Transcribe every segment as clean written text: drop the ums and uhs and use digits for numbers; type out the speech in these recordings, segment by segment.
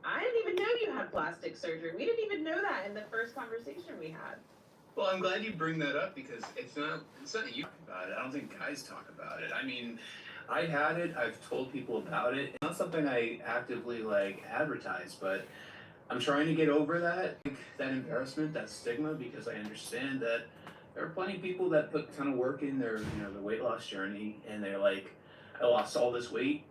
I didn't even know you had plastic surgery. We didn't even know that in the first conversation we had. Well, I'm glad you bring that up because it's not you talk about it. I don't think guys talk about it. I mean, I had it. I've told people about it. It's not something I actively like advertise, but I'm trying to get over that embarrassment, that stigma, because I understand that there are plenty of people that put kind of work in their the weight loss journey, and they're like, I lost all this weight,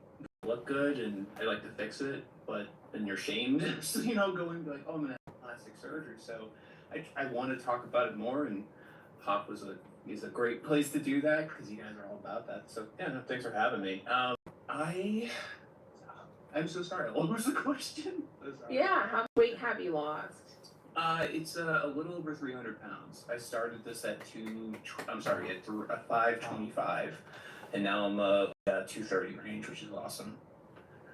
I look good, and I like to fix it, but then you're shamed, so, going like, oh, I'm gonna have plastic surgery. So I want to talk about it more, and Pop is a great place to do that because you guys are all about that. So yeah, no, thanks for having me. I'm so sorry. What was the question? Yeah, how much weight have you lost? It's a little over 300 pounds. I started this at 525, and now I'm 230 range, which is awesome.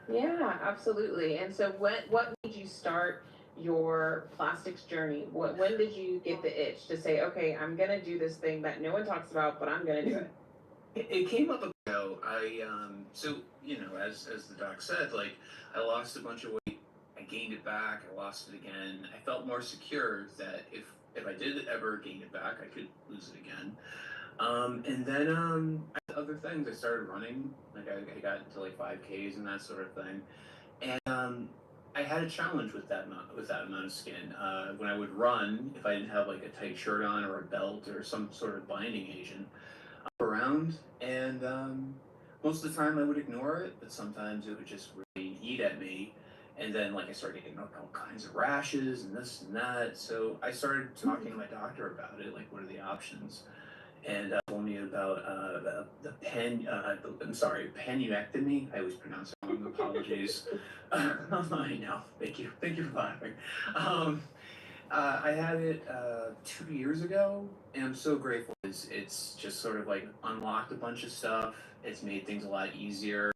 Yeah, absolutely. And so what made you start your plastics journey? When did you get the itch to say, okay, I'm gonna do this thing that no one talks about, but I'm gonna do it? It came up ago. So as the doc said, like I lost a bunch of weight, I gained it back, I lost it again. I felt more secure that if I did ever gain it back, I could lose it again. And then other things. I started running, like I got into like 5Ks and that sort of thing, and I had a challenge with that amount of skin. When I would run, if I didn't have like a tight shirt on or a belt or some sort of binding agent around, and most of the time I would ignore it, but sometimes it would just really eat at me, and then like I started getting all kinds of rashes and this and that. So I started talking to my doctor about it, like what are the options, and told me about the penumectomy. I always pronounce it wrong. Apologies. I know. Thank you for laughing. I had it 2 years ago, and I'm so grateful. It's just sort of like unlocked a bunch of stuff. It's made things a lot easier.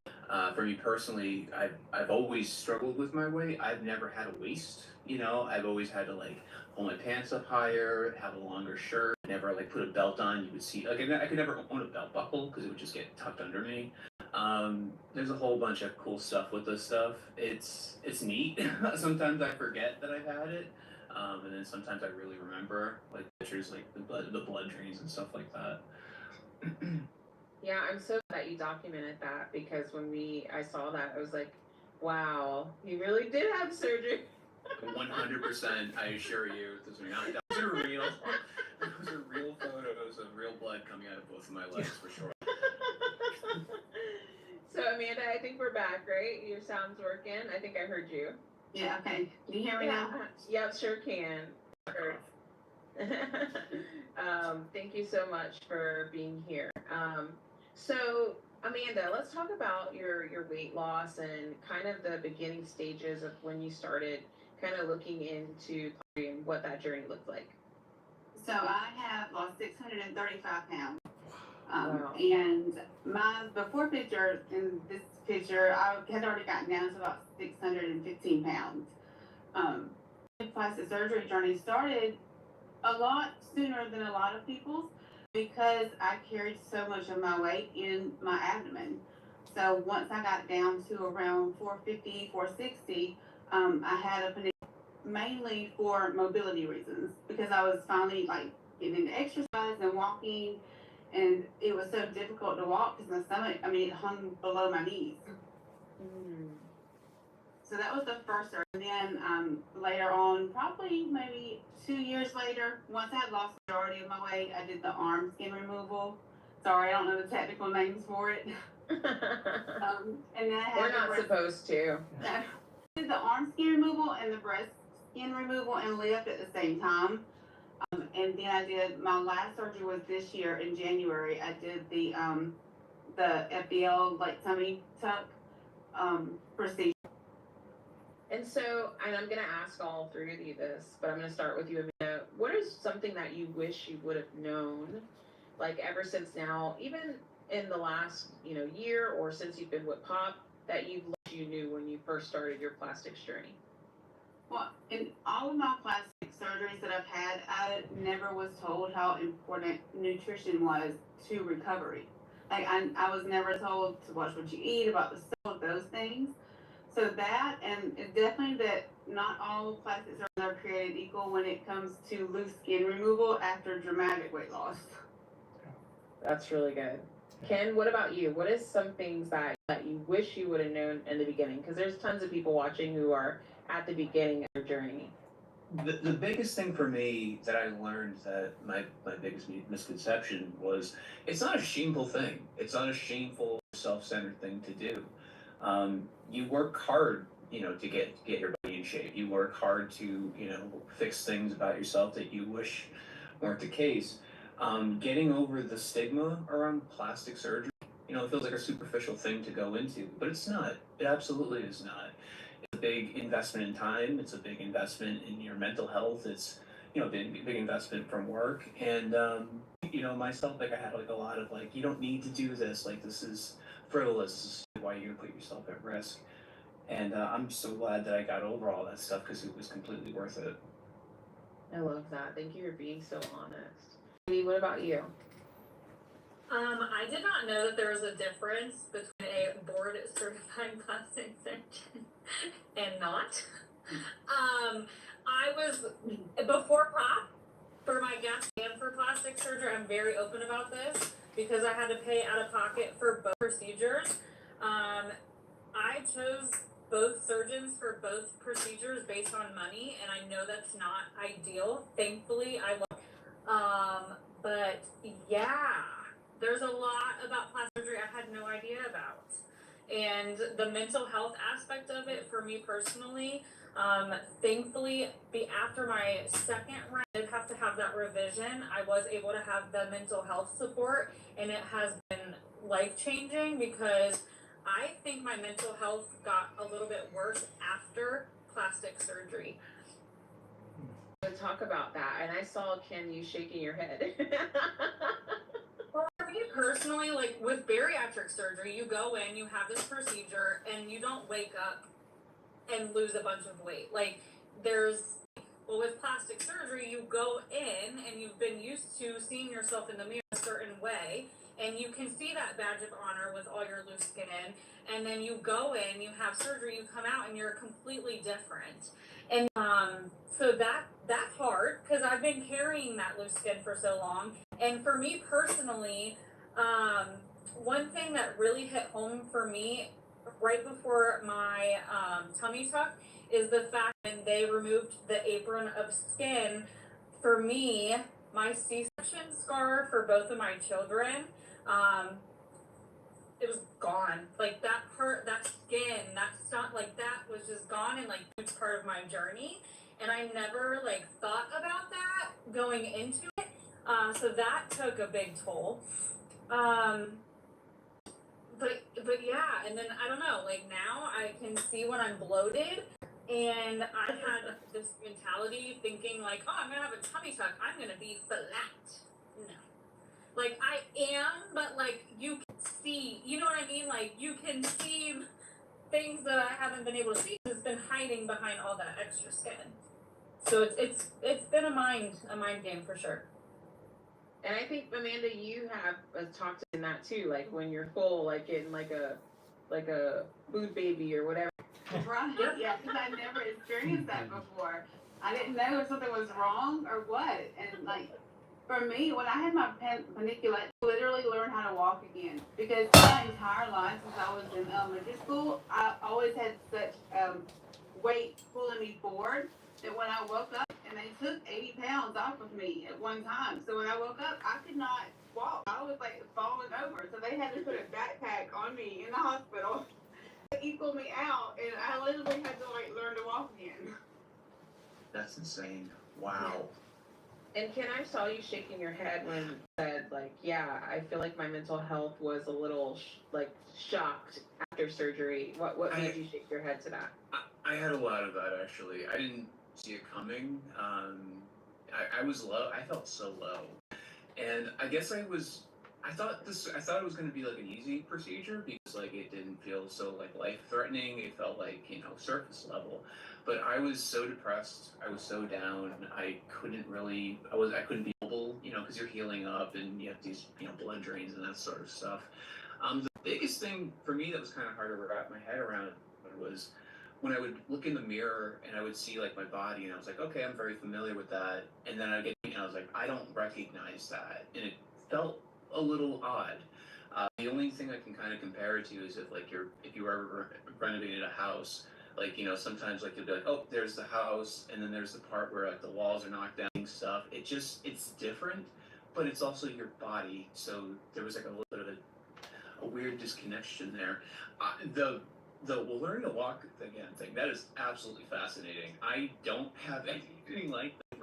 For me personally, I've always struggled with my weight. I've never had a waist. I've always had to like pull my pants up higher, have a longer shirt. Never like put a belt on. You would see like I could never own a belt buckle because it would just get tucked under me. There's a whole bunch of cool stuff with this stuff. It's neat. Sometimes I forget that I've had it. And then sometimes I really remember, like pictures, like the blood drains and stuff like that. Yeah, I'm so glad that you documented that because I saw that, I was like, wow, you really did have surgery. 100%, I assure you, those are real. Those are real photos of real blood coming out of both of my legs for sure. So Amanda, I think we're back, right? Your sound's working. I think I heard you. Yeah, okay. Can you hear me now? Yep, sure can. Sure. Thank you so much for being here. So Amanda, let's talk about your weight loss and kind of the beginning stages of when you started kind of looking into and what that journey looked like. So I have lost 635 pounds. Wow. And my before picture, in this picture, I had already gotten down to about 615 pounds. The plastic surgery journey started a lot sooner than a lot of people's because I carried so much of my weight in my abdomen. So once I got down to around 450, 460, I had a panic mainly for mobility reasons because I was finally like getting into exercise and walking, and it was so difficult to walk because my stomach, it hung below my knees. So that was the first surgery. And then later on, probably maybe 2 years later, once I had lost the majority of my weight, I did the arm skin removal. Sorry, I don't know the technical names for it. And then we're not supposed to. I did the arm skin removal and the breast skin removal and lift at the same time. And then I did my last surgery was this year in January. I did the FBL like tummy tuck procedure. And so, and I'm going to ask all three of you this, but I'm going to start with you, Amanda. What is something that you wish you would have known, like ever since now, even in the last, year or since you've been with Pop, that you knew when you first started your plastics journey? Well, in all of my plastic surgeries that I've had, I never was told how important nutrition was to recovery. Like I was never told to watch what you eat, about the salt, those things. So that, and it's definitely that not all plastic surgeons are created equal when it comes to loose skin removal after dramatic weight loss. That's really good. Ken, what about you? What is some things that you wish you would have known in the beginning? Because there's tons of people watching who are at the beginning of their journey. The biggest thing for me that I learned, that my biggest misconception was, it's not a shameful thing. It's not a shameful, self-centered thing to do. You work hard, to get your body in shape. You work hard to, fix things about yourself that you wish weren't the case. Getting over the stigma around plastic surgery, it feels like a superficial thing to go into, but it's not. It absolutely is not. It's a big investment in time. It's a big investment in your mental health. It's, big investment from work. And, myself, like, I had like a lot of like, you don't need to do this. Like, this is frivolous. This is why you're gonna put yourself at risk. And I'm so glad that I got over all that stuff, because it was completely worth it. I love that. Thank you for being so honest. Amy, what about you? I did not know that there was a difference between a board certified plastic surgeon and not. I was before POP for my gas and for plastic surgery. I'm very open about this because I had to pay out of pocket for both procedures. I chose both surgeons for both procedures based on money, and I know that's not ideal. Thankfully, I love. But yeah, there's a lot about plastic surgery I had no idea about. And the mental health aspect of it for me personally, thankfully, after my second round, I did have to have that revision. I was able to have the mental health support, and it has been life-changing because I think my mental health got a little bit worse after plastic surgery. To talk about that, and I saw Ken, you shaking your head. Well, for me personally, like with bariatric surgery, you go in, you have this procedure, and you don't wake up and lose a bunch of weight. Like with plastic surgery, you go in and you've been used to seeing yourself in the mirror a certain way, and you can see that badge of honor with all your loose skin in, and then you go in, you have surgery, you come out, and you're completely different. And so that's hard because I've been carrying that loose skin for so long. And for me personally, one thing that really hit home for me right before my tummy tuck is the fact that they removed the apron of skin. For me, my C-section scar for both of my children, it was gone. Like that part, that skin, that stuff, like that was just gone, and like huge part of my journey. And I never like thought about that going into it. So that took a big toll. But yeah, and then I don't know, like now I can see when I'm bloated, and I had this mentality thinking like, oh, I'm gonna have a tummy tuck, I'm gonna be flat. No. Like I am, but like you can see, you know what I mean? Like you can see things that I haven't been able to see because it's been hiding behind all that extra skin. So it's been a mind game for sure. And I think, Amanda, you have talked in that too, like when you're full, like getting like a food baby or whatever. Right, yeah, because I never experienced that before. I didn't know if something was wrong or what. And like, for me, when I had my panicula, I literally learned how to walk again. Because my entire life, since I was in elementary school, I always had such weight pulling me forward that when I woke up, and they took 80 pounds off of me at one time. So when I woke up, I could not walk. I was like falling over. So they had to put a backpack on me in the hospital to equal me out. And I literally had to like learn to walk again. That's insane. Wow. And Ken, I saw you shaking your head when you said, like, yeah, I feel like my mental health was a little shocked after surgery. What made you shake your head to that? I had a lot of that, actually. I didn't see it coming. I was low. I felt so low, and I guess I thought it was going to be like an easy procedure because like it didn't feel so like life threatening. It felt like surface level, but I was so depressed. I was so down. I couldn't be mobile. Because you're healing up and you have these blood drains and that sort of stuff. The biggest thing for me that was kind of hard to wrap my head around was when I would look in the mirror and I would see like my body, and I was like, okay, I'm very familiar with that. And then I get, and I was like, I don't recognize that, and it felt a little odd. The only thing I can kind of compare it to is if you ever renovated a house, like, sometimes like you'll be like, oh, there's the house, and then there's the part where like the walls are knocked down and stuff. It's different, but it's also your body. So there was like a little bit of a weird disconnection there. The learning to walk again thing, that is absolutely fascinating. I don't have anything like that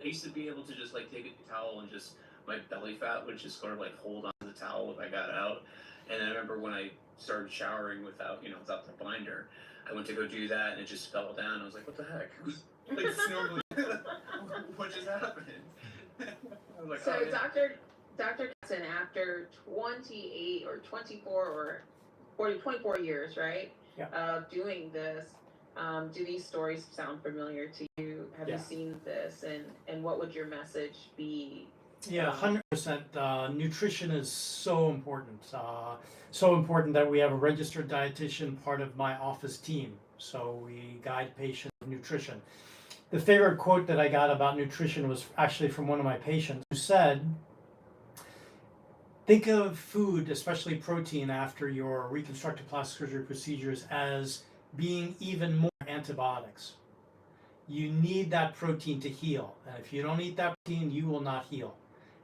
I used to be able to just like take a towel and just, my belly fat would just sort of like hold on to the towel if I got out. And I remember when I started showering without the binder, I went to go do that and it just fell down. I was like, what the heck? Like, it's normally, what just happened? I was like, So oh, yeah. Dr. Katzen, after 28 or 24 or 24 years, right? Yeah. Of doing this, do these stories sound familiar to you? Have you seen this? And what would your message be? Yeah, 100%. Nutrition is so important. So important that we have a registered dietitian part of my office team. So we guide patients with nutrition. The favorite quote that I got about nutrition was actually from one of my patients who said, think of food, especially protein, after your reconstructive plastic surgery procedures as being even more antibiotics. You need that protein to heal. And if you don't eat that protein, you will not heal.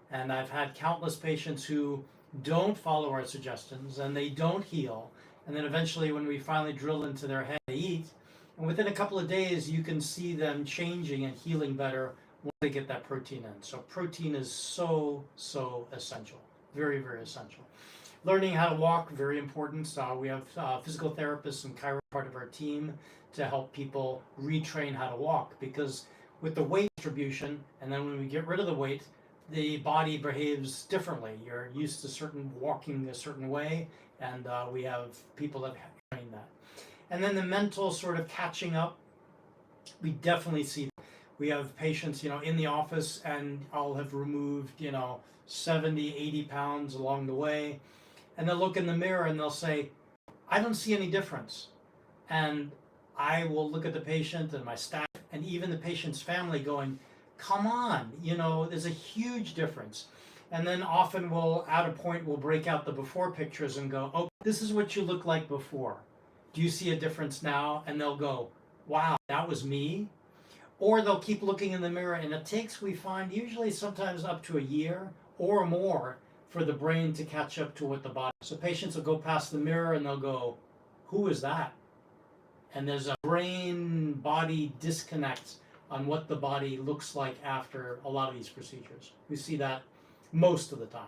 And I've had countless patients who don't follow our suggestions and they don't heal. And then eventually when we finally drill into their head, they eat. And within a couple of days, you can see them changing and healing better once they get that protein in. So protein is so, so essential. Very, very essential. Learning how to walk, very important. We have physical therapists and chiro part of our team to help people retrain how to walk, because with the weight distribution, and then when we get rid of the weight, the body behaves differently. You're used to walking a certain way, and we have people that train that. And then the mental sort of catching up, we definitely see. We have patients, in the office, and I'll have removed, 70, 80 pounds along the way, and they'll look in the mirror and they'll say, I don't see any difference. And I will look at the patient and my staff and even the patient's family going, come on, there's a huge difference. And then often at a point, we'll break out the before pictures and go, oh, this is what you look like before. Do you see a difference now? And they'll go, wow, that was me. Or they'll keep looking in the mirror, and it takes, we find, usually sometimes up to a year or more for the brain to catch up to what the body. So patients will go past the mirror and they'll go, who is that? And there's a brain-body disconnect on what the body looks like after a lot of these procedures. We see that most of the time.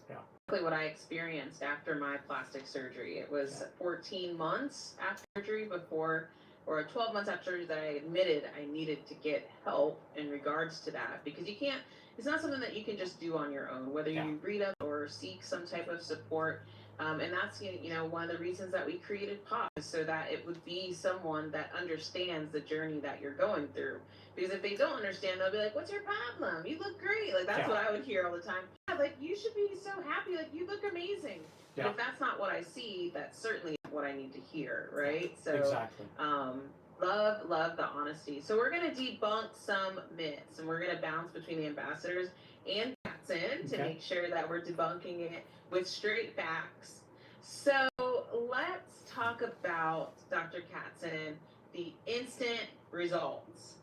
Exactly what I experienced after my plastic surgery. It was 14 months after surgery or 12 months after surgery that I admitted I needed to get help in regards to that, because it's not something that you can just do on your own, whether you read up or seek some type of support. And that's, one of the reasons that we created POP, is so that it would be someone that understands the journey that you're going through. Because if they don't understand, they'll be like, what's your problem? You look great. Like, that's what I would hear all the time. Yeah, like, you should be so happy. Like, you look amazing. But if that's not what I see, that's certainly what I need to hear, right? So, exactly. Love the honesty. So we're going to debunk some myths, and we're going to bounce between the ambassadors and Katzen to make sure that we're debunking it with straight facts. So let's talk about, Dr. Katzen, the instant results.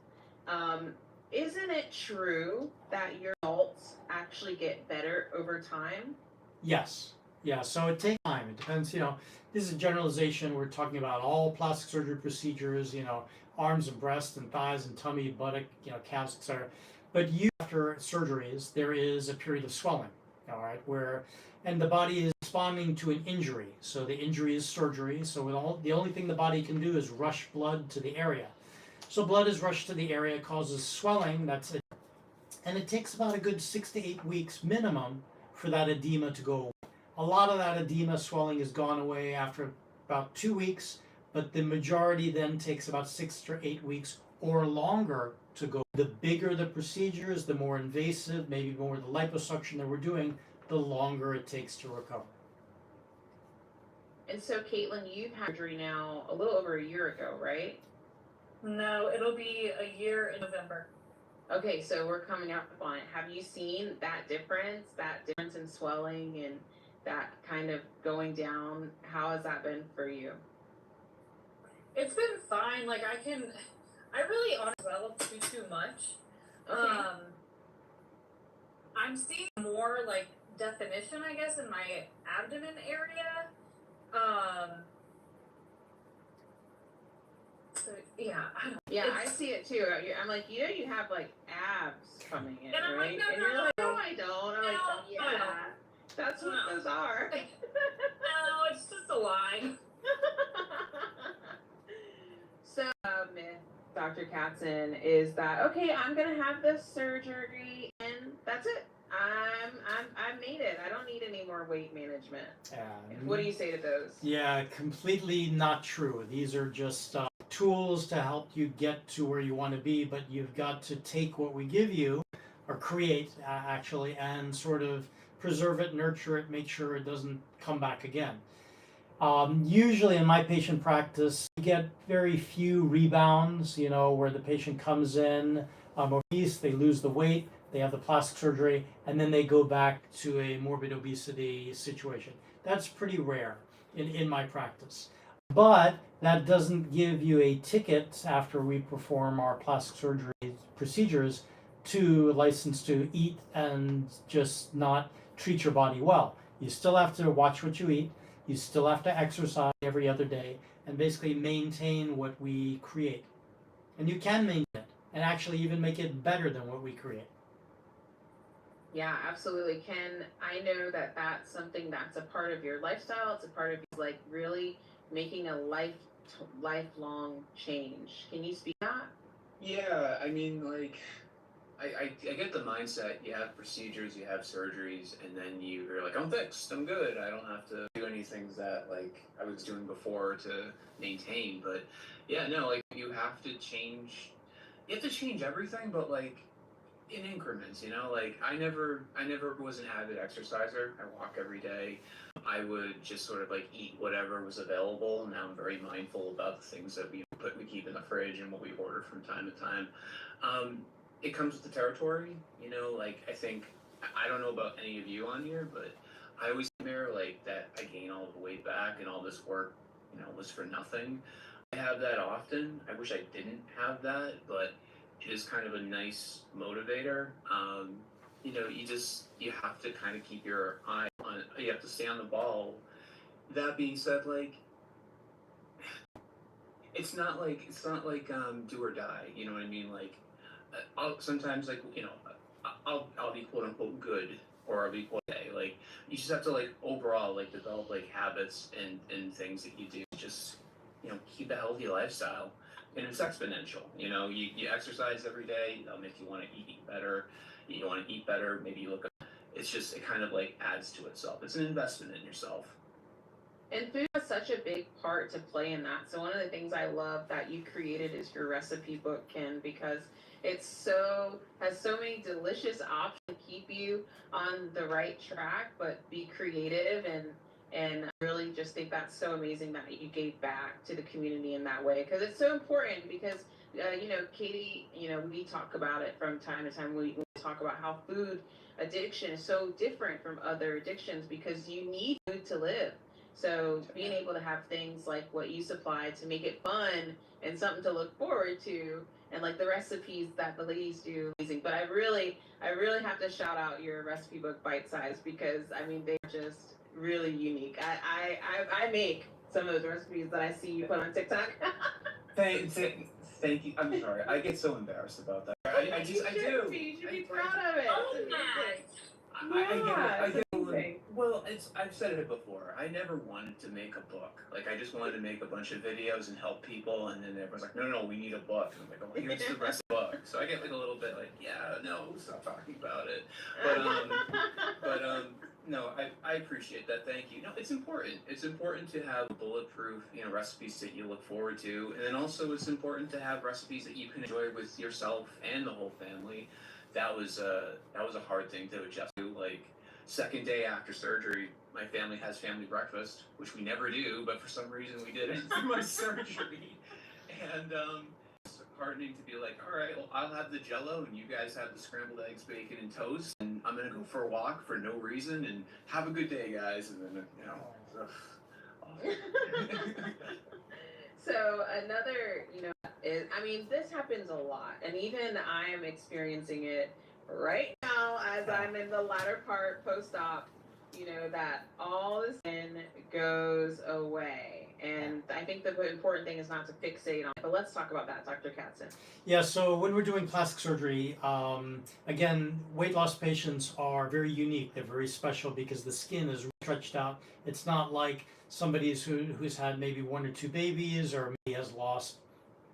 Isn't it true that your results actually get better over time? Yes. Yeah, so it takes time. It depends, this is a generalization. We're talking about all plastic surgery procedures, arms and breasts and thighs and tummy, buttock, calves, etc. But after surgeries, there is a period of swelling, all right, and the body is responding to an injury. So the injury is surgery. So the only thing the body can do is rush blood to the area. So blood is rushed to the area, causes swelling. And it takes about a good 6 to 8 weeks minimum for that edema to go away. A lot of that edema swelling has gone away after about 2 weeks, but the majority then takes about 6 to 8 weeks or longer to go. The bigger the procedures, the more invasive, maybe more the liposuction that we're doing, the longer it takes to recover. And so, Caitlin, you've had surgery now a little over a year ago, right? No, it'll be a year in November. Okay, so we're coming up on it. Have you seen that difference in swelling and that kind of going down? How has that been for you? It's been fine. Like I really honestly developed too much. Okay. I'm seeing more like definition, I guess, in my abdomen area. So yeah, I don't. Yeah, I see it too. I'm like, you know, you have like abs coming in, And I'm like, right? no, And no, you're like, no. no, I don't. I'm like, No, oh, I yeah, don't. that's what No. those are. No, it's just a lie. So, myth, Dr. Katzen, is that okay? I'm gonna have this surgery and that's it. I made it. I don't need any more weight management. What do you say to those? Yeah, completely not true. These are just tools to help you get to where you want to be, but you've got to take what we give you, or create actually, and sort of preserve it, nurture it, make sure it doesn't come back again. Usually in my patient practice, you get very few rebounds, you know, where the patient comes in obese, they lose the weight, they have the plastic surgery, and then they go back to a morbid obesity situation. That's pretty rare in my practice. But that doesn't give you a ticket after we perform our plastic surgery procedures to license to eat and just not treat your body well. You still have to watch what you eat. You still have to exercise every other day and basically maintain what we create. And you can maintain it and actually even make it better than what we create. Yeah, absolutely. I know that that's something that's a part of your lifestyle. It's a part of like really making a lifelong change. Can you speak to that? Yeah, I mean, like, I get the mindset. You have procedures, you have surgeries, and then you're like, I'm fixed, I'm good. I don't have to do any things that like I was doing before to maintain. But yeah, no, like you have to change. You have to change everything, but like in increments, you know. Like I never was an avid exerciser. I walk every day. I would just sort of like eat whatever was available. Now I'm very mindful about the things that we keep in the fridge and what we order from time to time. It comes with the territory, you know. Like I think I don't know about any of you on here, but I always admire like that I gain all the weight back and all this work, you know, was for nothing. I have that often. I wish I didn't have that, but it is kind of a nice motivator. You know, you have to kind of keep your eye on. You have to stay on the ball. That being said, like it's not like do or die. You know what I mean? Like I'll sometimes like you know I'll be quote unquote good or I'll be quote okay. Like you just have to like overall like develop like habits and things that you do. Just you know keep a healthy lifestyle. And it's exponential. You know, you exercise every day. That'll make you want to eat better. You want to eat better. Maybe you look. It's just it kind of like adds to itself. It's an investment in yourself. And food has such a big part to play in that. So one of the things I love that you created is your recipe book, Ken, because it's has so many delicious options to keep you on the right track, but be creative and really just think that's so amazing that you gave back to the community in that way because it's so important because you know Katie, you know we talk about it from time to time. We talk about how food addiction is so different from other addictions because you need food to live. So being able to have things like what you supply to make it fun and something to look forward to, and like the recipes that the ladies do, amazing. But I really have to shout out your recipe book, Bite Size, because I mean they're just really unique. I make some of those recipes that I see you put on TikTok. Thank you. I'm sorry. I get so embarrassed about that. I do. You should be proud of it. I get a little, well, I've said it before. I never wanted to make a book. Like I just wanted to make a bunch of videos and help people, and then everyone's like, no, we need a book. And I'm like, oh, here's the rest of the book. So I get like a little bit like, yeah, no, stop talking about it. But no, I appreciate that. Thank you. No, it's important. It's important to have bulletproof, you know, recipes that you look forward to, and then also it's important to have recipes that you can enjoy with yourself and the whole family. That was a hard thing to adjust to. Like Second day after surgery, my family has family breakfast, which we never do, but for some reason we did it for my surgery. And it's heartening to be like, all right, well, I'll have the Jello and you guys have the scrambled eggs, bacon, and toast, and I'm gonna go for a walk for no reason, and have a good day, guys. And then So another, is, I mean, this happens a lot, and even I am experiencing it right now as I'm in the latter part post-op, that all the skin goes away. And I think the important thing is not to fixate on it, but let's talk about that, Dr. Katzen. Yeah, so when we're doing plastic surgery, again, weight loss patients are very unique. They're very special because the skin is stretched out. It's not like somebody who's had maybe 1 or 2 babies or maybe has lost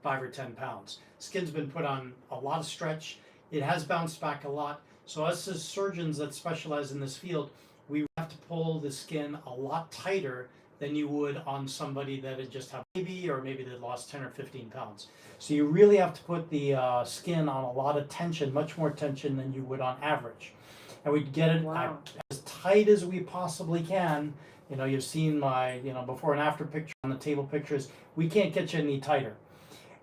5 or 10 pounds. Skin's been put on a lot of stretch. It has bounced back a lot. So us as surgeons that specialize in this field, we have to pull the skin a lot tighter than you would on somebody that had just had a baby or maybe they lost 10 or 15 pounds. So you really have to put the skin on a lot of tension, much more tension than you would on average. And we get it as tight as we possibly can. You've seen my before and after picture on the table pictures. We can't get you any tighter.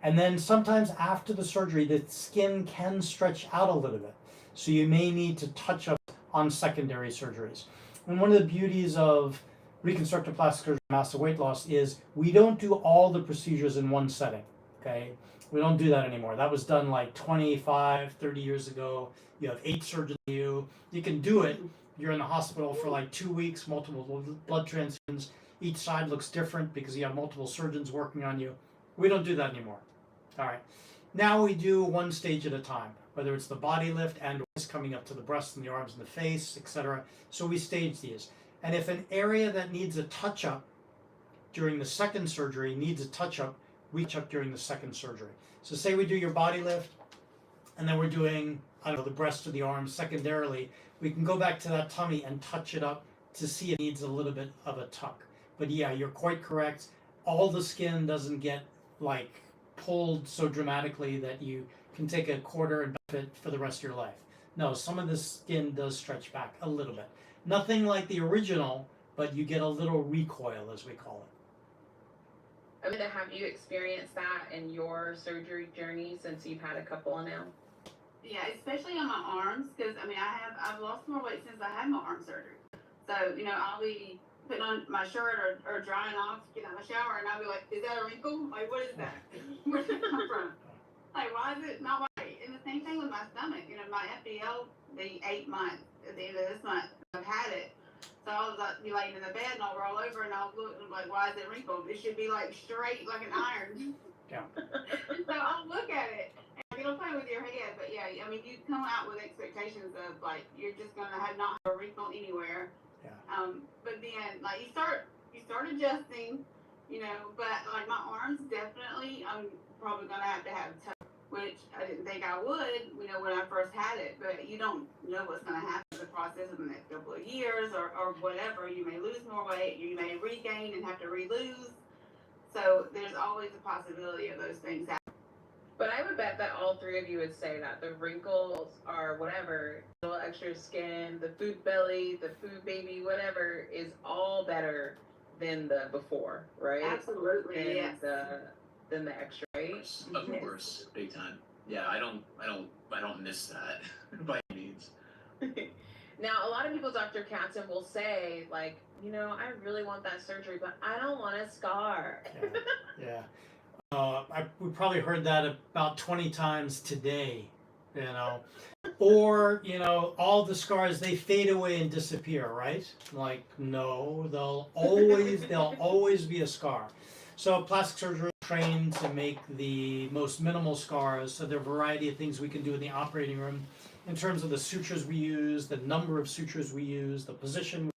And then sometimes after the surgery, the skin can stretch out a little bit. So you may need to touch up on secondary surgeries. And one of the beauties of reconstructive plastic surgery massive weight loss is we don't do all the procedures in one setting. Okay, we don't do that anymore. That was done like 25, 30 years ago. You have 8 surgeons. You can do it. You're in the hospital for like 2 weeks, multiple blood transfusions. Each side looks different because you have multiple surgeons working on you. We don't do that anymore. All right. Now we do one stage at a time, whether it's the body lift and coming up to the breast and the arms and the face, etc. So we stage these. And if an area that needs a touch-up during the second surgery needs a touch-up, we touch up during the second surgery. So say we do your body lift, and then we're doing, the breast or the arms secondarily, we can go back to that tummy and touch it up to see if it needs a little bit of a tuck. But yeah, you're quite correct. All the skin doesn't get pulled so dramatically that you can take a quarter and benefit for the rest of your life. No, some of the skin does stretch back a little bit. Nothing like the original, but you get a little recoil, as we call it. Amanda, have you experienced that in your surgery journey since you've had a couple now? Yeah, especially on my arms, because I've lost more weight since I had my arm surgery. So I'll be putting on my shirt or drying off, getting out of the shower, and I'll be like, "Is that a wrinkle? Like, what is that? Where did it come from? Like, why is it not white?" And the same thing with my stomach. My FDL, the 8 months at the end of this month, I've had it. So I'll be laying in the bed and I'll roll over and I'll look and I'm like, "Why is it wrinkled? It should be straight like an iron." Yeah. So I'll look at it. It'll play with your head, but yeah, you come out with expectations of you're just gonna not have a wrinkle anywhere. Yeah. But then you start adjusting, but my arms definitely I'm probably gonna have to have touch, which I didn't think I would, when I first had it. But you don't know what's gonna happen in the process of the next couple of years or whatever. You may lose more weight, you may regain and have to re-lose. So there's always a possibility of those things happening. But I would bet that all 3 of you would say that the wrinkles are whatever, little extra skin, the food belly, the food baby, whatever, is all better than the before, right? Absolutely, yes. Than the extra, right? Of course, big time. Yeah, I don't miss that by any means. Now, a lot of people, Dr. Katzen, will say, I really want that surgery, but I don't want a scar. Yeah. We probably heard that about 20 times today, or all the scars, they fade away and disappear, right? No, they'll always be a scar. So plastic surgery is trained to make the most minimal scars. So there are a variety of things we can do in the operating room in terms of the sutures we use, the number of sutures we use, the position